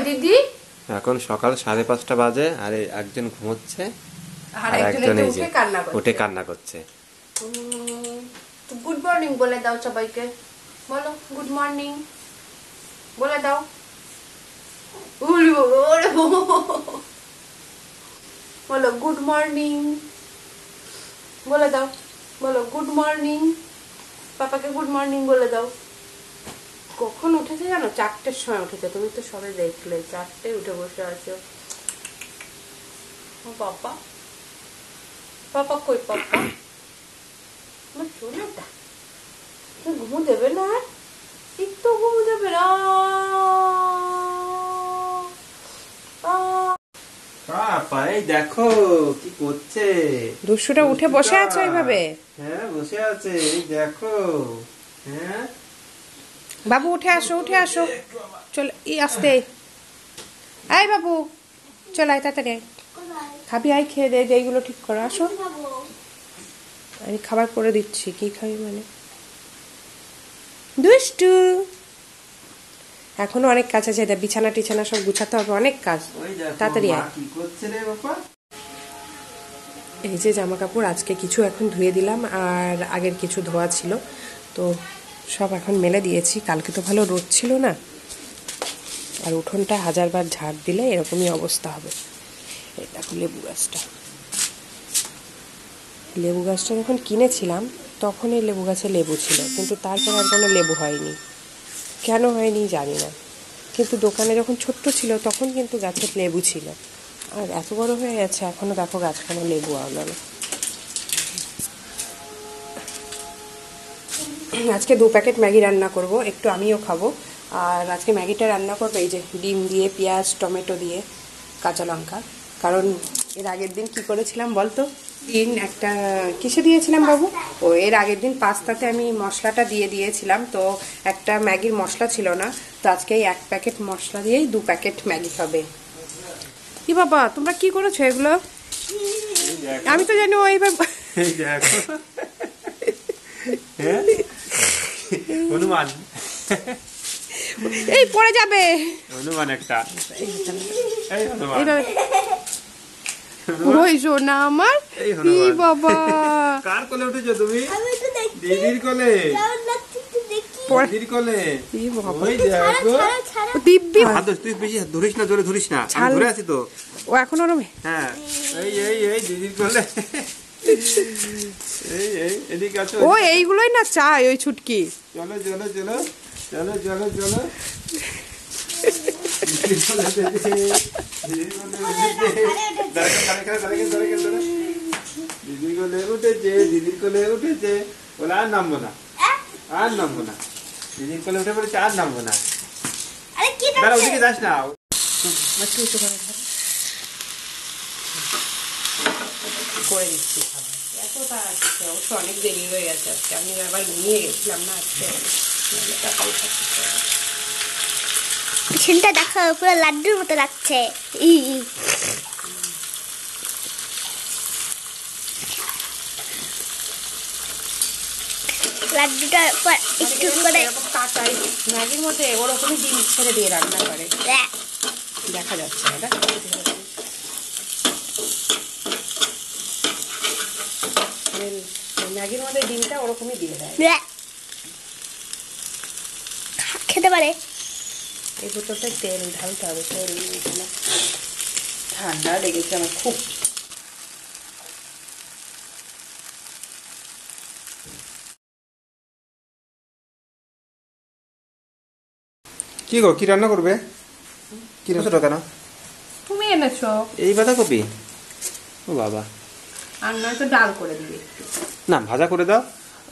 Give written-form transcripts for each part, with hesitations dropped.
দিদি? এখন সকাল 5:30 বাজে, আর একজন ঘুমোচ্ছে আর একজন এই যে উঠে কান্না করছে। গুড মর্নিং বলে দাও সবাইকে, বলো গুড মর্নিং বলে দাও। বলো গুড মর্নিং বলে দাও, বলো গুড মর্নিং, পাপাকে গুড মর্নিং বলে দাও। কখন উঠেছে জানো? 4টের সময় উঠেছে, তুমি তো সবে দেখলে 4টে উঠে বসে আছো। পাপা পাপা কই? পাপা চলে না, ঘুমো দেবে না, একটু ঘুমো দেবে না। পাপা এই দেখো কি করছে, দুষ্টুটা উঠে বসে আছে এইভাবে। হ্যাঁ বসে আছে, এই দেখো। হ্যাঁ বাবু উঠে আসো, উঠে আসো, চল আসতে। আয় বাবু চল, আয় তাড়াতাড়ি আয়, খাবি আয়, খেয়ে দে, এইগুলো ঠিক করো, আসো। আমি খাবার করে দিচ্ছি, কি খাবি মানে? দুষ্টু, এখনো অনেক কাজ আছে, বিছানা টিছানা সব গুছাতে হবে, অনেক কাজ, তাড়াতাড়ি আয়। এই যে জামা কাপড় আজকে কিছু এখন ধুয়ে দিলাম, আর আগের কিছু ধোয়া ছিল, তো সব এখন মেলে দিয়েছি। কালকে তো ভালো রোদ ছিল না, আর উঠোনটা 1000বার ঝাড় দিলে এরকমই অবস্থা হবে। এই দেখো লেবু গাছটা, লেবু গাছটা যখন কিনেছিলাম তখন এই লেবু গাছে লেবু ছিল, কিন্তু তারপর আর কোনো লেবু হয়নি, কেন হয়নি জানি না। কিন্তু দোকানে যখন ছোট্ট ছিল তখন কিন্তু গাছের লেবু ছিল, আর এত বড় হয়ে গেছে এখনো দেখো গাছখানে লেবু আনলো না। আজকে 2 প্যাকেট ম্যাগি রান্না করব, একটু আমিও খাবো। আর আজকে ম্যাগিটা রান্না করবো এই যে ডিম দিয়ে, পেঁয়াজ টমেটো দিয়ে, কাঁচা লঙ্কা। কারণ এর আগের দিন কি করেছিলাম বলতো, দিন একটা কিসে দিয়েছিলাম বাবু, ও এর আগের দিন পাস্তাতে আমি মশলাটা দিয়ে দিয়েছিলাম, তো একটা ম্যাগির মশলা ছিল না, তো আজকে এই 1 প্যাকেট মশলা দিয়েই 2 প্যাকেট ম্যাগি হবে। কি বাবা তোমরা কি করেছো এগুলো? আমি তো জানি ওইভাবে হনুমান, এই পড়ে যাবে হনুমান একটা, এই হনুমান, ওই শোনা আমার, কি বাবা কার কোলে উঠেছো তুমি? দিদির কোলে, দিদির কোলে। ওই দেখো দিব্যি, তুই বেশি ধরিস না, জোরে ধরিস না, আমি ধরে আছি তো। ও এখনো রবে। হ্যাঁ এই এই এই দিদির কোলে, এই এই এদিকে আছো। ও এইগুলোই না চাই, ওই ছুটকি। চলো চলো চলো চলো চলো চলো, দিদির কোলে উঠেছে, দিদির কোলে উঠেছে, বলে আর নামবো না, আর নামবো না, দিদির কোলে উঠে পড়েছে, আর নামবো না। দাঁড়া ওদিকে যাস না, করে দিচ্ছি খাবার, এতটা আসছে, অবশ্য অনেক দেরি হয়ে গেছে আজকে, আমি আবার নিয়ে গেছিলাম না আজকে, ছেলেটা দেখো পুরো লাড্ডুর মতো লাগছে। লাড্ডুটা একটু করে কাঁচাই ম্যাগির মধ্যে ওরকমই ডিম ছেড়ে দিয়ে রান্না করে, দেখা যাচ্ছে না। ম্যাগির মধ্যে ডিমটা ওরকমই দিয়ে দেয়, খেতে পারে। এই বোতলটায় তেল ঢালতে হবে, তেল ঠান্ডা লেগেছে আমার খুব। কি গো, কি রান্না করবে? কি রান্না কেন? তুমি এনেছো এই বাঁধাকপি? ও বাবা, আর নয়তো ডাল করে দিবি একটু। না ভাজা করে দাও।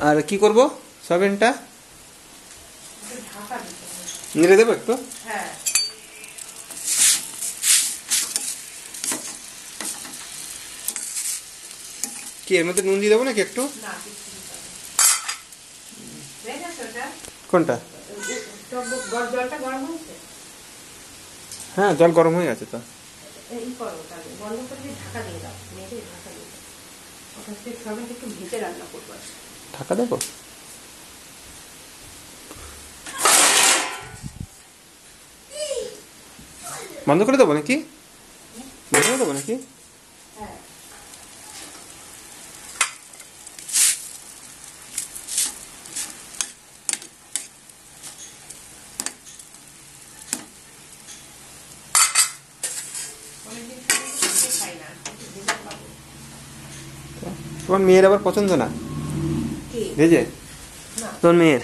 আর কি করব সয়াবিনটা নেড়ে দেবো একটু। হ্যাঁ কি এর মধ্যে নুন দিয়ে দেবো নাকি একটু? কোনটা? জলটা গরম হয়েছে? হ্যাঁ জল গরম হয়ে গেছে তো। এই করো তাহলে, বন্ধ করে দিয়ে ঢাকা দিয়ে দাও, মেরে ঢাকা দিয়ে দাও, ওখান থেকে সয়াবিনটা একটু ভেজে রান্না করবো। ঢাকা দেবো? বন্ধ করে দেবো নাকি? বন্ধ করে দেবো নাকি? তোমার মেয়ের আবার পছন্দ না ভেজে? তোর মেয়ের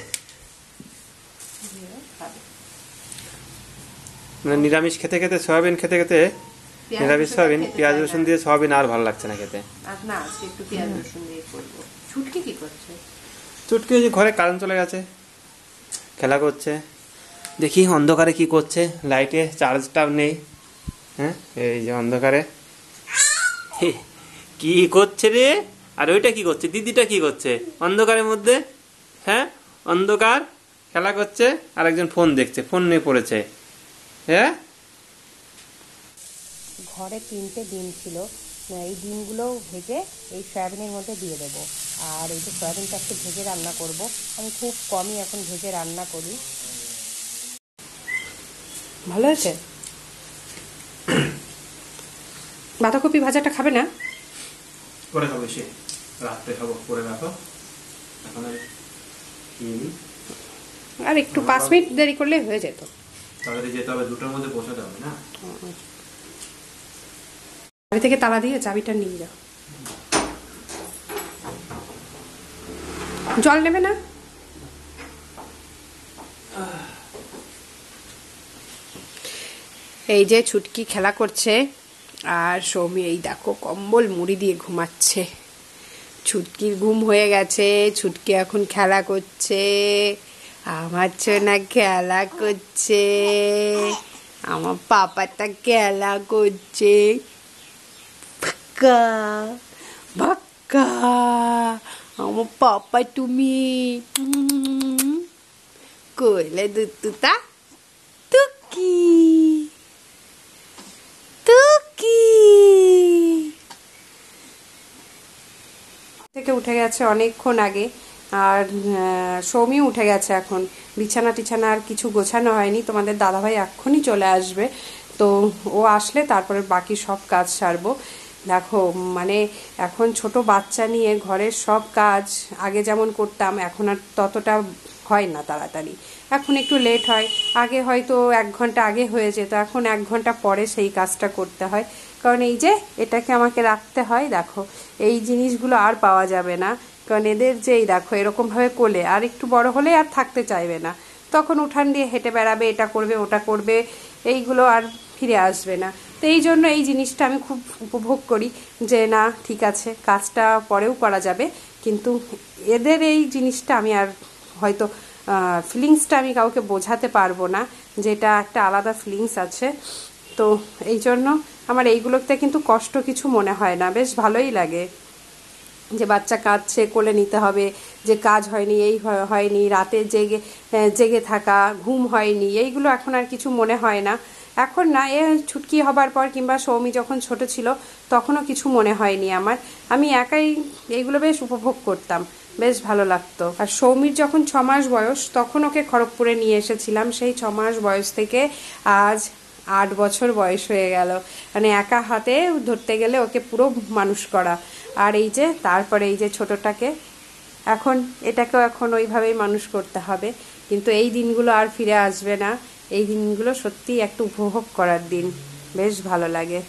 মানে নিরামিষ খেতে খেতে সয়াবিন খেতে খেতে নিরামিষ সয়াবিন পেঁয়াজ রসুন দিয়ে সয়াবিন আর ভালো লাগছে না খেতে। না আজকে একটু পেঁয়াজ রসুন দিয়ে করবো। ছুটকি কি করছে? চুটকি ওই যে ঘরে কারেন্ট চলে গেছে, খেলা করছে। দেখি অন্ধকারে কি করছে, লাইটে চার্জটাও নেই। হ্যাঁ এই যে অন্ধকারে কি করছে রে? আর ওইটা কি করছে? দিদিটা কি করছে অন্ধকারের মধ্যে? হ্যাঁ অন্ধকার খেলা করছে আর একজন ফোন দেখছে, ফোন নিয়ে পড়েছে। হ্যাঁ ঘরে 3টে ডিম ছিল, এই ডিমগুলো ভেজে এই সয়াবিনের মধ্যে দিয়ে দেবো। আর এই যে সয়াবিনটা একটু ভেজে রান্না করব। আমি খুব কমই এখন ভেজে রান্না করি। ভালো হয়েছে? বাঁধাকপি ভাজাটা খাবে না? করে খাবো, সে রাত্রে খাবো, করে রাখো এখন। আর একটু 5 মিনিট দেরি করলে হয়ে যেত। তাড়াতাড়ি যেতে হবে, 2টার মধ্যে পৌঁছাতে হবে না? বাড়ি থেকে তালা দিয়ে চাবিটা নিয়ে যাও। জল নেবে না? এই যে ছুটকি খেলা করছে আর সৌমি এই দেখো কম্বল মুড়ি দিয়ে ঘুমাচ্ছে। ছুটকির ঘুম হয়ে গেছে, ছুটকি এখন খেলা করছে। আমার ছোনা খেলা করছে, আমার পাপাটা খেলা করছে। ভাক্কা ভাক্কা আমার পাপা তুমি কইলে দুতুতা তুকি তুকি। থেকে উঠে গেছে অনেকক্ষণ আগে, আর সৌমিও উঠে গেছে এখন। বিছানা টিছানা আর কিছু গোছানো হয়নি, তোমাদের দাদাভাই এক্ষুনি চলে আসবে। তো ও আসলে তারপরে বাকি সব কাজ সারবো। দেখো মানে এখন ছোট বাচ্চা নিয়ে ঘরের সব কাজ আগে যেমন করতাম এখন আর ততটা হয় না তাড়াতাড়ি, এখন একটু লেট হয়। আগে হয়তো 1 ঘন্টা আগে হয়ে যেত, এখন 1 ঘন্টা পরে সেই কাজটা করতে হয়। কারণ এই যে এটাকে আমাকে রাখতে হয়, দেখো এই জিনিসগুলো আর পাওয়া যাবে না। কারণ এদের যেই দেখো এরকমভাবে কোলে, আর একটু বড় হলে আর থাকতে চাইবে না, তখন উঠান দিয়ে হেঁটে বেড়াবে, এটা করবে ওটা করবে, এইগুলো আর ফিরে আসবে না। তো এই জন্য এই জিনিসটা আমি খুব উপভোগ করি যে না ঠিক আছে কাজটা পরেও করা যাবে, কিন্তু এদের এই জিনিসটা আমি আর হয়তো ফিলিংসটা আমি কাউকে বোঝাতে পারবো না, যেটা একটা আলাদা ফিলিংস আছে। তো এই জন্য আমার এইগুলোতে কিন্তু কষ্ট কিছু মনে হয় না, বেশ ভালোই লাগে। যে বাচ্চা কাঁদছে কোলে নিতে হবে, যে কাজ হয়নি এই হয়নি, রাতে জেগে জেগে থাকা, ঘুম হয়নি, এইগুলো এখন আর কিছু মনে হয় না। এখন না, এ ছুটকি হবার পর কিংবা সৌমি যখন ছোট ছিল তখনও কিছু মনে হয়নি আমার। আমি একাই এইগুলো বেশ উপভোগ করতাম, বেশ ভালো লাগতো। আর সৌমির যখন 6 মাস বয়স তখন ওকে খড়গপুরে নিয়ে এসেছিলাম, সেই 6 মাস বয়স থেকে আজ 8 বছর বয়স হয়ে গেল। মানে একা হাতে ধরতে গেলে ওকে পুরো মানুষ করা। আর এই যে তারপরে এই যে ছোটটাকে, এখন এটাকেও এখন ওইভাবেই মানুষ করতে হবে। কিন্তু এই দিনগুলো আর ফিরে আসবে না, এই দিনগুলো সত্যিই একটু উপভোগ করার দিন, বেশ ভালো লাগে।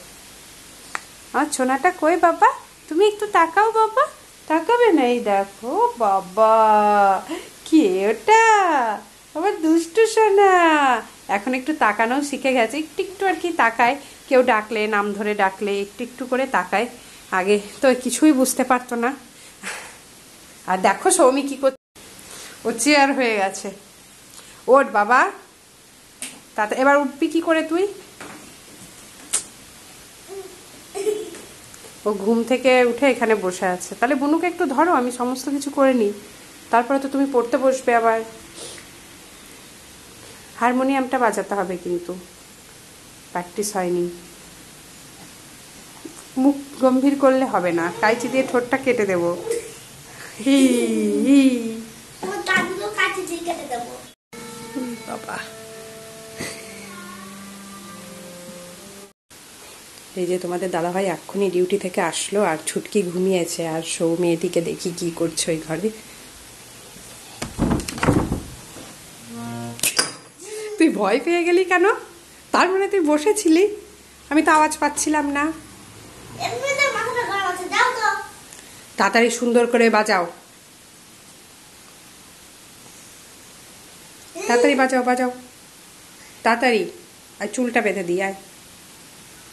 আমার ছোনাটা কই বাবা? তুমি একটু তাকাও বাবা, তাকাবে না? এই দেখো বাবা, কে ওটা? আমার দুষ্টু সোনা এখন একটু তাকানো শিখে গেছে, একটু একটু আর কি তাকায়, কেউ ডাকলে নাম ধরে ডাকলে একটু একটু করে তাকায়। আগে তো কিছুই বুঝতে পারতো না। আর দেখো সৌমি কি করছে, ও চেয়ার হয়ে গেছে। ওঠ বাবা, তাতে এবার উঠবি কি করে তুই? ও ঘুম থেকে উঠে এখানে বসে আছে। তাহলে বুনুকে একটু ধরো, আমি সমস্ত কিছু করে নিই, তারপরে তো তুমি পড়তে বসবে। আবার হারমোনিয়ামটা বাজাতে হবে, কিন্তু প্র্যাকটিস হয়নি। মুখ গম্ভীর করলে হবে না, কাঁচি দিয়ে ঠোঁটটা কেটে দেবো। হি হি বাবা, এই যে তোমাদের দাদাভাই এক্ষুনি ডিউটি থেকে আসলো, আর ছুটকি ঘুমিয়েছে, আর সৌ মেয়েটিকে দেখি কি করছে ওই ঘরে। তুই ভয় পেয়ে গেলি কেন? তার মানে তুই বসেছিলি, আমি তো আওয়াজ পাচ্ছিলাম না। তাড়াতাড়ি সুন্দর করে বাজাও, তাড়াতাড়ি বাজাও বাজাও তাড়াতাড়ি। আর চুলটা বেঁধে দিই, আয়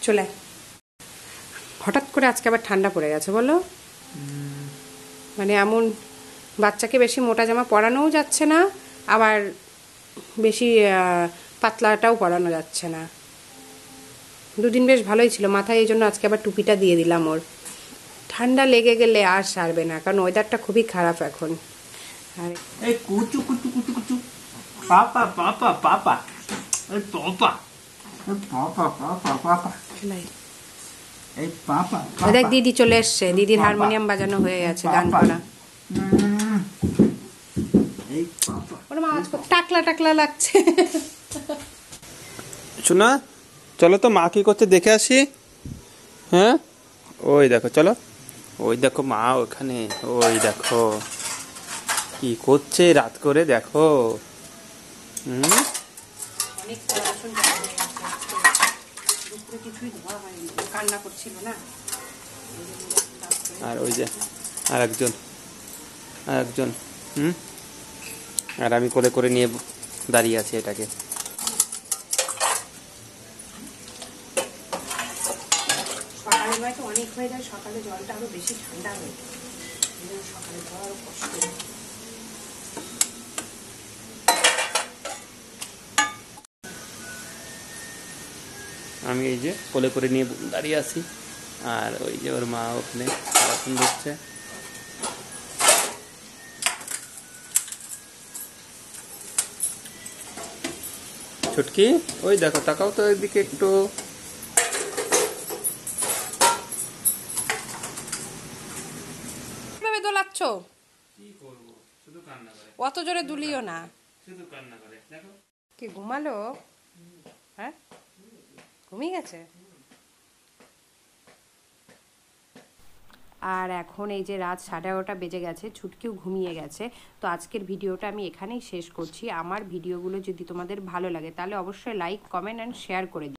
চলে আয়। হঠাৎ করে আজকে আবার ঠান্ডা পড়ে গেছে বলো, মানে এমন বাচ্চাকে বেশি মোটা জামা পরানোও যাচ্ছে না, আবার বেশি পাতলাটাও পরানো যাচ্ছে না। দুদিন বেশ ভালোই ছিল মাথায়, এই জন্য আজকে আবার টুপিটা দিয়ে দিলাম ওর। ঠান্ডা লেগে গেলে আর সারবে না, কারণ ওয়েদারটা খুবই খারাপ এখন। আর এই কুচু কুচু কুচু কুচু পাপা পাপা পাপা এই পাপা পাপা পাপা পাপা এই পাপা দেখ দিদি চলে এসছে, দিদির হারমোনিয়াম বাজানো হয়ে গেছে, গান করা। এই পাপা ওর মা আজকে টাকলা টাকলা লাগছে। শোনা, চলো তো মা কি করছে দেখে আসি। হ্যাঁ, ওই দেখো, চলো, ওই দেখো মা ওখানে, ওই দেখো কি করছে রাত করে, দেখো। কান্না করছিল না। আর ওই যে আর একজন আর আমি কোলে করে নিয়ে দাঁড়িয়ে আছি এটাকে। সকালে হয়তো অনেক হয়ে যায়, সকালে জলটা আরো বেশি ঠান্ডা হয়ে যায়, সকালে খাওয়া আরো কষ্ট। আমি এই যে কোলে করে নিয়ে দাঁড়িয়ে আছি, আর ওই যে ওর মা ওখানে বাসন ধরছে। ছুটকি, ওই দেখো, তাকাও তো এদিকে একটু। কিভাবে দোলাচ্ছ? কি করব, শুধু কান্না করে, অত জোরে দুলিও না। শুধু কান্না করে, দেখো। কি ঘুমালো? হ্যাঁ, ঘুমিয়ে গেছে। আর এখন এই যে রাত 11:30 বেজে গেছে, ছুটকিও ঘুমিয়ে গেছে। তো আজকের ভিডিওটা আমি এখানেই শেষ করছি। আমার ভিডিওগুলো যদি তোমাদের ভালো লাগে তাহলে অবশ্যই লাইক, কমেন্ট অ্যান্ড শেয়ার করে দিও।